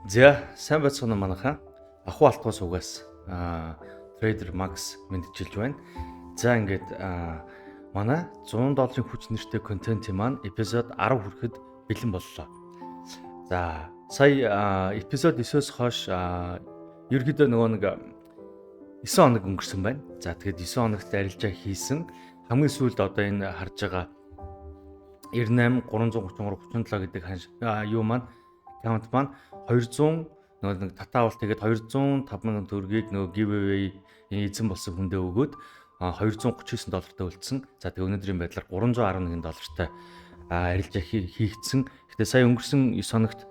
За сайн байцгаана манайхаа. Аху алтгуус угаас трейдер Макс мэдчилж байна. За ингээд манай $100 хүч нэртэй контентын маань эпизод 10 хүрэхэд бэлэн боллоо. За сая эпизод 9-оос хойш ерөөдөө нөгөө нэг 9 хоног өнгөрсөн байна. За тэгээд 9 хоногт арилжаа хийсэн. Хамгийн сүүлд одоо энэ харж байгаа 98 333 37 гэдэг юу маань аккаунт маань 200 нэг татаавал тэгээд 205,000 төгрөгийг нөгөө giveaway эзэн болсон хүндээ өгөөд $239 үлдсэн. За тэгээд өнөөдрийн байдлаар $311 арилжаа хийгдсэн. Гэтэ сая өнгөрсөн 9 хоногт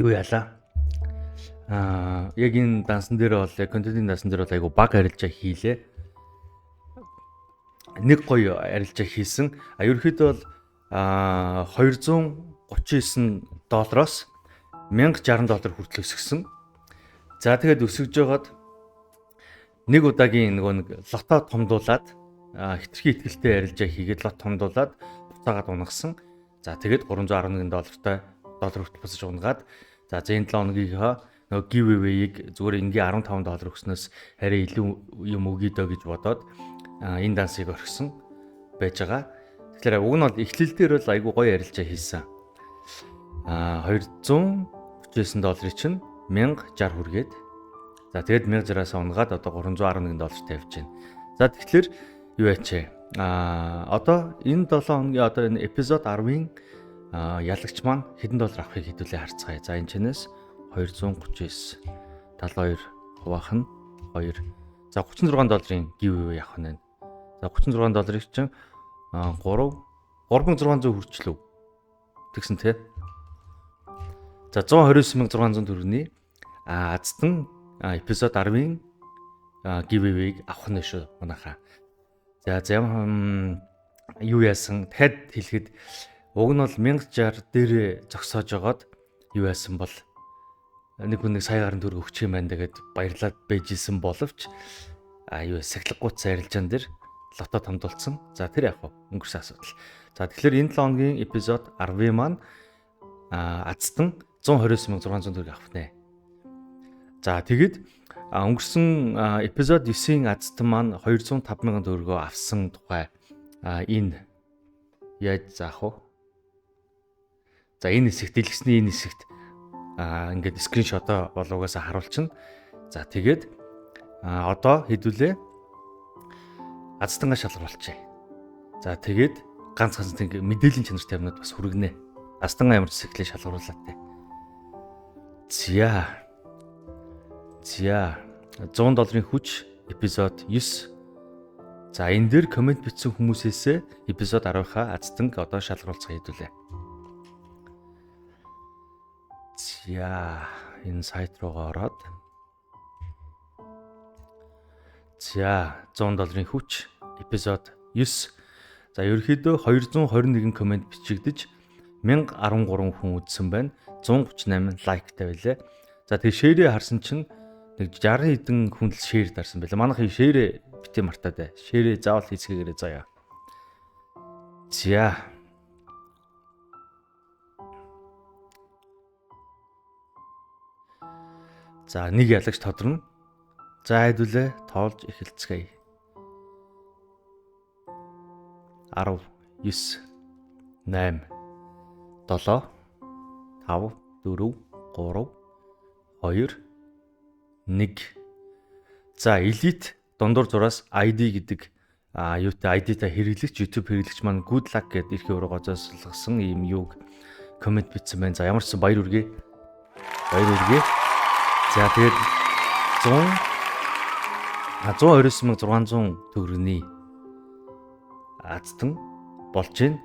юу яалаа? Яг энэ дансан дээр бол контентын дансан дээр бол айгу баг арилжаа хийлээ. Нэг гоё арилжаа хийсэн. Ерөнхийдөө бол $239-оос $1,060 хүртэл өсгсөн. За тэгээд өсөж жагаад нэг удаагийн нөгөө нэг лото томдуулаад хитрхи итгэлтэй арилжаа хийгээд лот томдуулаад буцаагаад унагсан. За тэгээд $311 хүртэл босож унгаад за энэ 7 хоногийнхаа нөгөө giveaway-ийг зүгээр ингийн $15 өгснөөс арай илүү юм өгье дөө гэж бодоод энэ дансыг орхисон байж байгаа. Тэгэхээр уг нь бол эхлэл дээр бол айгүй гоё арилжаа хийсэн. $239 чинь $1,060 хүргээд за тэгээд $1,060-аас унгаад одоо $311 тавьж байна. За тэгэхээр юу ячээ? Одоо энэ 7 хоногийн одоо энэ эпизод 10-ын ялагч маань хэдэн доллар авахыг хэдүүлээ харцгаая. За энэ чэнэс 239 72 хуваах нь 2. За $36 giveaway авах нь байна. За $36 чинь 3600 хүрчлөө. Тэгсэн тий. За 129,600 төгрөгийн азтан эпизод 10-ын giveaway-г авах нь шүү манайхаа. За юу яасан? Дахиад хэлэхэд уг нь бол $1,060 дээр зогсоож жагаад юу яасан бол нэг хүн сая гарын төгрөг өгч юм байна тэгээд баярлаад байжсэн боловч юу сахилгагүйц арилжаан дээр лото томдуулсан. За тэр яг өнгөрсөн асуудал. За тэгэхээр энэ 7 хоногийн эпизод 10-ын маань азтан $129,600 төгрөг авах нэ. За тэгэд өнгөрсөн эпизод 9-ийн азтан маань $205,000 төгрөгөө авсан тухай энэ яаж заах вэ? За энэ хэсэгт дэлгэсний энэ хэсэгт ингээд скриншотоо болгоосаа харуулчихна. За тэгээд одоо хэдүүлээ азтангаа шалгаруулчээ. За тэгээд ганц нэг мэдээллийн чанартай юмнууд бас хүргэнэ. Азтангаа ямар ч сэхлээ шалгарууллаа те. За $100 хүч эпизод 9. За энэ дээр комент бичсэн хүмүүсээс эпизод 10-ийнхаа азтанг одоо шалгаруулцгаа хэдүүлээ. За энэ сайт руугаа ороод за $100 хүч эпизод 9. За ерөнхийдөө 221 комент бичигдэж 1013 хүн үзсэн байна. 138 лайк тавилаа. За тэгээ шеэрээ харсан чинь нэг 60 хэдэн хүн л шеэр дарсан байлаа. Манайхын шеэрээ бити мартаад бай. Шеэрээ заавал хийцгээгээрэй заяа. За нэг ялагч тодорно. За хэдүүлээ тоолж эхэлцгээе. 10 9 8 7 5 4 3 2 1. За элит дундуур зураас ID гэдэг юутай ID-та хэрэглэгч YouTube хэрэглэгч маань good luck гэдэг эрхээ уруугаа зослгосон ийм юуг комент бичсэн байна. За ямар ч баяр үргээ. За тэгээд 129,600 төгрөгийн азтан болж байна.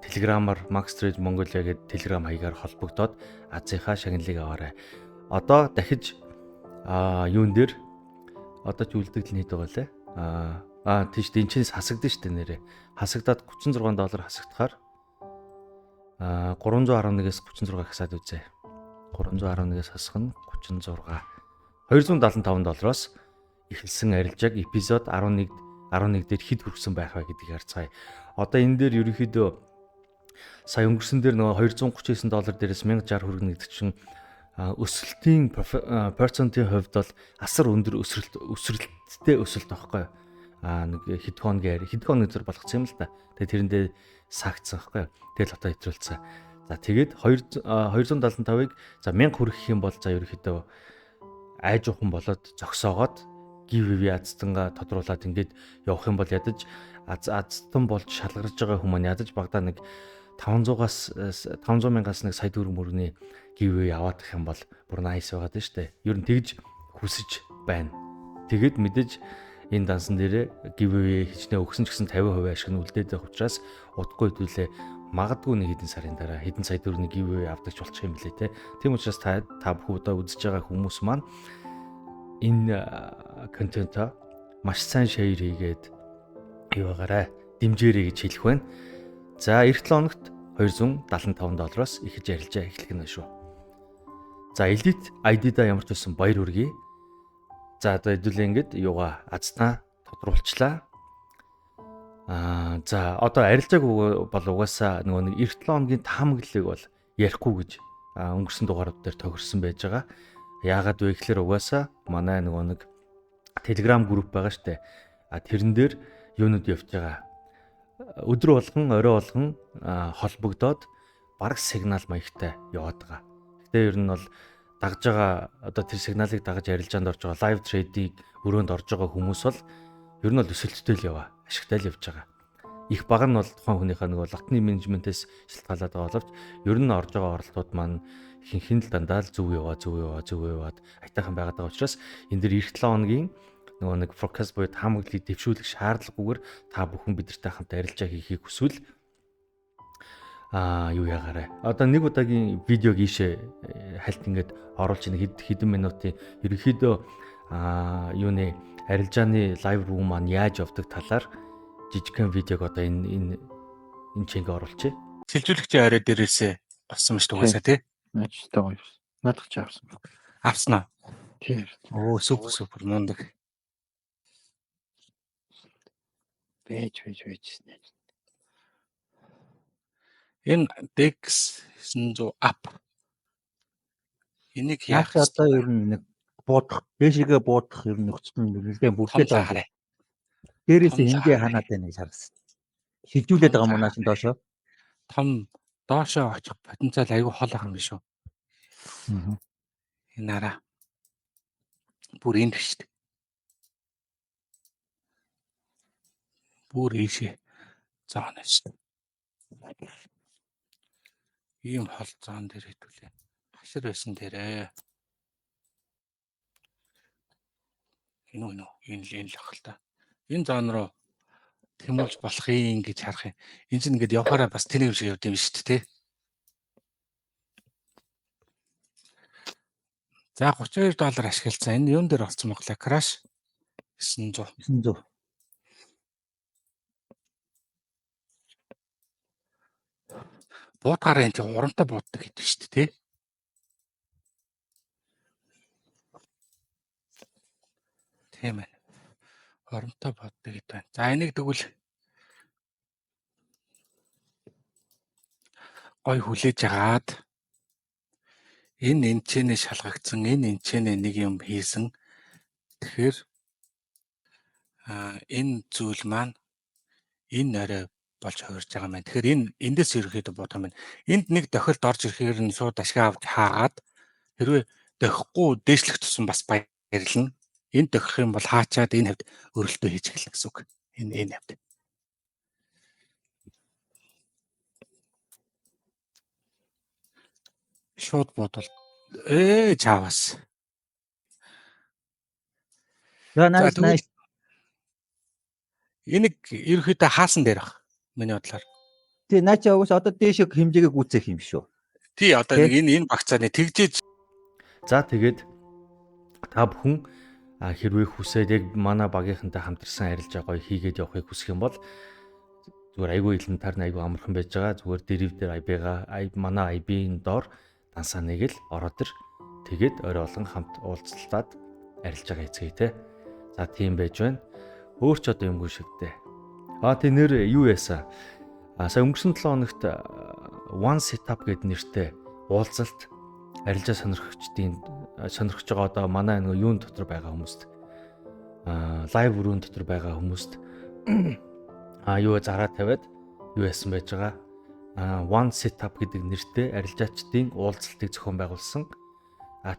Телеграмаар Max Trade Mongolia гэдэг телеграм хаягаар холбогдоод азийнхаа шагналыг аваарай. Одоо дахиж юун дээр одоо ч үлдэгдэл нь хэд байгаа лээ. Тийш дэнчээс хасагдсан шүү дээ нэрээ. Хасагдаад $36 хасагдахаар 311-ээс 36 хасаад үзье. 311-ээс хасах нь 36. $275-оос эхэлсэн арилжааг эпизод 11 дээр хэд хүрсэн байх вэ гэдгийг харцгаая. Одоо энэ дээр ерөнхийдөө Сая өнгөрсөн дээр нөгөө $239 дээрээс $1060 хүргэнэ гэдэг чинь өсөлтийн процентын хувьд бол асар өндөр өсрэлттэй өсөлт байхгүй. Нэг хэд хоног зэр болгоцсон юм л да. Тэгээ тэрэндээ саагцсан байхгүй. Тэгэл одоо хэтрүүлсэн. За тэгээд 275-ыг за 1000 хүргэх юм бол за ерөөхдөө айжуухан болоод зогсоогоод giveaway азтангаа тодруулаад ингээд явах юм бол ядаж азтан болж шалгарж байгаа хүмүүс ядаж багадаа нэг 500,000-аас нэг сая төгрөг мөрөний giveaway аваад гэх юм бол бүр nice байгаад нь штэ. Ер нь тэгж хүсэж байна. Тэгэд мэдээж энэ дансан дээрээ giveaway хичнээн өгсөн ч гэсэн 50% ашиг нь үлдээд байх учраас удахгүй хэдүүлээ магадгүй нэг хэдэн сарын дараа хэдэн сая төгрөгийн giveaway авдагч болчих юм билээ те. Тийм учраас та бүхэн үзэж байгаа хүмүүс маань энэ контентоо маш сайн шеэр хийгээд яваагаарай. Дэмжээрэй гэж хэлэх байна. За эх 7 хоногт $275-аас ихэж арилжаа эхлэх нь шүү. За Elite ID-да ямар ч байсан баяр хүргэе. За одоо хэдүүлээ ингээд юугаа азнаа тодруулчлаа. За одоо арилжааг бол угаасаа нөгөө нэг эх 7 хоногийн таамаглалыг бол ярихгүй гэж өнгөрсөн дугаарууд дээр тохирсон байж байгаа. Яагаад вэ гэхээр угаасаа манай нөгөө нэг Telegram group байгаа штэ. Тэрэн дээр юунууд явж байгаа. Өдөр болгон, орой болгон холбогдоод бараг сигнал маягтай яваад байгаа. Гэтэ ер нь бол дагж байгаа одоо тэр сигналыг дагаж арилжаанд орж байгаа live trade-ийг өрөөнд орж байгаа хүмүүс бол ер нь бол өсөлттэй л яваа, ашигтай л явж байгаа. Их баг нь бол тухайн хүнийхээ нөгөө лотны менежментээс шалтгаалаад байгаа боловч ер нь орж байгаа оролтууд маань хинхэн л дандаа л зөв яваад айтайхан байгаад байгаа учраас энэ дэр эх 7 хоногийн нөгөө нэг forecast буюу таамаглалыг дэвшүүлэх шаардлагагүйгээр та бүхэн бидэртэй хамт арилжаа хийхийг хүсвэл юу ягаарай. Одоо нэг удаагийн видеог ийшээ хальт ингээд оруулж ийн хэдэн минутын ерөнхийдөө юуны арилжааны live room маань яаж явдаг талаар жижигхэн видеог одоо энэ чигээр оруулчих. Сэлжүүлэгчийн арай дээрээсээ болсон маш тугаасаа тий. Ажтай гоё. Надад ч авсан. Авсан аа. Тийм. Оо супер мундаг. Бэж. Энэ DEX 900 app. Энийг яах Яах одоо ер нь нэг буудах, дээшгээ буудах ер нь нөхцөл нь нэлээд бүрдээд байгаа. Дээрээс хингээ ханаад байна гэж харсан. Шилжүүлээд байгаа муу нааш доошоо. Том доошоо очих потенциал айгүй хол ах юм шүү. Энэ араа. Бүр энд шүү дээ. Бүр ийшээ заана шүү. Ийм хол заан дээр хэвлээ. Хашир байсан дээрээ. Энэ л ах л та. Энэ заан руу тэмүүлж болох юм гэж харах юм. Энэ чинь ингээд явахаараа бас тэнэг шиг явд юм шүү дээ, тий. За $32 ашигласан. Энэ юун дээр олцсон мөглөө? Crash 900. Буутгаараа энэ урамтай бууддаг гэдэг шүү дээ, тий. Тийм ээ. Урамтай бууддаг гэдэг байна. За энийг тэгвэл гой хүлээж агаад энэ энчэнэ шалгагдсан, энэ энчэнэ нэг юм хийсэн. Тэгэхээр энэ зүйл маань энэ арай болж хувирж байгаа маань. Тэгэхээр эндээс ерөөхдөө бодох юм байна. Энд нэг тохиолд орж ирэхээр нь шууд ашиг авч хаагаад хэрвээ дохихгүй дээшлэх тусам бас баярлна. Энд дохих юм бол хаачаад энэ хавьд өрөлтөө хийж эхэлнэ гэсэн үг. Энэ хавьд. Шууд бодвол чаавас. За nice. Энийг ерөөхдөө хаасан дээр баг. Миний бодлоор. Тий, наачаа уус одоо дээшээ хэмжээгээ гүйцээх юм шүү. Тий, одоо энэ багцааны тэгжээж. За тэгээд та бүхэн хэрвээ хүсээд яг манай багийнхантай хамтарсан арилжаа гоё хийгээд явахыг хүсэх юм бол зүгээр айгүй элементар айгүй амархан байж байгаа. Зүгээр deriv дээр манай IP-ийн доор дансаа нэг л ороод ир. Тэгээд орой болгон хамт уулзалтаад арилжаагаа хийцгээе те. За тийм байж байна. Өөр ч одоо юмгүй шигтэй. Тэ нэр юу яасан? Сая өнгөрсөн 7 хоногт One Setup гэдэг нэртэй уулзалт арилжаа сонирхож байгаа одоо манай нэг юун дотор байгаа хүмүүст лайв өрөөнд дотор байгаа хүмүүст юу зараа тавиад юу яасан байж байгаа. One Setup гэдэг нэртэй арилжаачдын уулзалтыг зохион байгуулсан.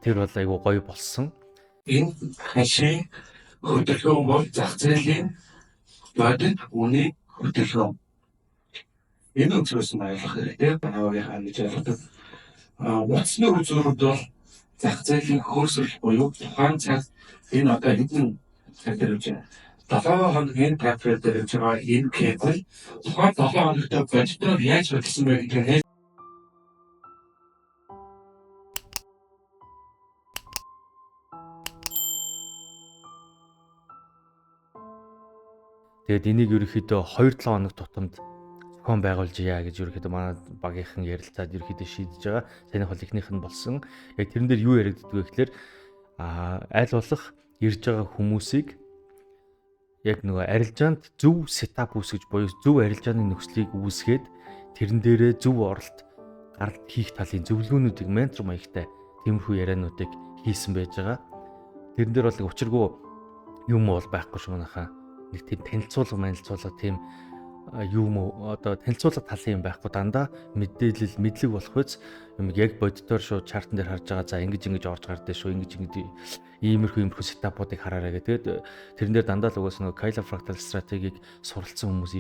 Тэр бол айгүй гоё болсон. Энэ хашийн хөдөлгөөн бол зах зээлийн бодит үний хөдөлгөөн. Энэ үгсээс нь ойлгох хэрэгтэй. Манайхаа нэг ялгадаг. Утасны үзүүрүүд бол зах зээлийн хөөсөл буюу тухайн цаг энэ одоо хэдэн цаг дэрвж байна. 7 хоногийн трафик дэрвж байгаа энэ кабель тухайн 7 хоногт бодитоор яаж бодсон бэ гэдэг нь Тэгээд энийг ерөөхдөө 2-7 хоног тутамд зохион байгуулж яа гэж ерөөхдөө манай багийнхан ярилцаад ерөөхдөө шийдэж байгаа. Санийх бол ихнийх нь болсон. Яг тэрэн дээр юу яригддаг вэ гэхээр аль болох ирж байгаа хүмүүсийг яг нөгөө арилжаанд зөв сетап үүсгэж буюу зөв арилжааны нөхцөлийг үүсгээд тэрэн дээрээ зөв оролт гаралт хийх талын зөвлөгөөнүүдийг ментор маягтай тиймэрхүү яриануудыг хийсэн байж байгаа. Тэрэн дээр бол учиргүй юм бол байхгүй шүү манайхаа. Нэг тийм танилцуулга тийм юм одоо танилцуулга талын юм байхгүй дандаа мэдлэг болох үз юм яг бодитоор шууд чартан дээр харж байгаа за ингэж орж гардаг шүү ингэж иймэрхүү сетапуудыг хараарай гэдэг. Тэрэн дээр дандаа л угаас нөгөө Kyla Fractal стратегийг суралцсан хүмүүс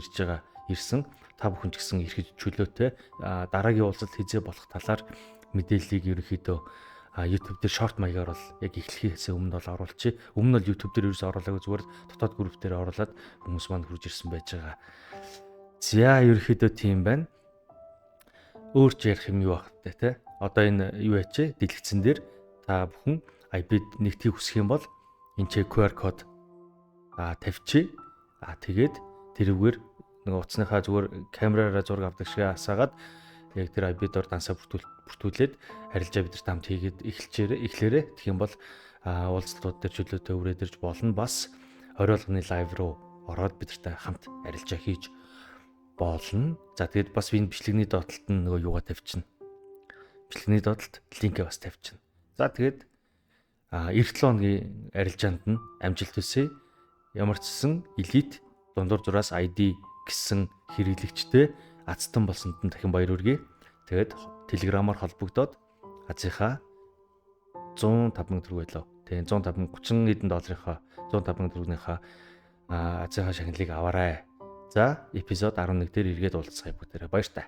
ирсэн. Та бүхэн ч гэсэн ирэхэд чөлөөтэй дараагийн уулзалт хизээ болох талаар мэдээллийг ерөнхийдөө YouTube дээр шорт маягаар бол яг эхлэхээс өмнө бол оруулчих. Өмнө нь YouTube дээр ерөөсөө оруулаагүй зүгээр дотоод групп дээр оруулаад хүмүүс маань хурж ирсэн байж байгаа. За ерөөхдөө тийм байна. Өөр ч ярих юм юу байх вэ те? Одоо энэ юу ячээ дэлгэцэн дээр та бүхэн IP нэгтгийг хүсэх юм бол энэ ч QR код тавьчих. Тэгээд тэрүүгээр нэг утасныхаа зүгээр камераараа зураг авдаг шиг асаагаад яг тэр IP дор дансаа бүртгүүлээд харилцаа бидэрт хамт хийгээд эхлээрээ тэгэх юм бол уулзалтууд дээр чөлөөтэй үрээдэрж болно. Бас хориолгоны лайв руу ороод бидэртэй хамт харилцаа хийж болно. За тэгээд бас энэ бичлэгний доотлолт нь нөгөө юугаа тавьчихна. Бичлэгний доотлолт линкээ бас тавьчихна. За тэгээд эх 7 хоногийн арилжаанд нь амжилт хүсье. Ямар ч гэсэн элит дундуур зураас ID гэсэн хэрэглэгчтэй азтан болсонд нь дахин баяр хүргэе. Тэгээд Telegram-аар холбогдоод азийнхаа 150,000 төгрөг байлаа. Тэгээд 150 30 хэдэн долларынхаа 150,000 төгрөгийнхаа азийнхаа шагналыг аваарай. За, эпизод 11 дээр эргээд уулзцгаая бүгдээрээ баяр таа.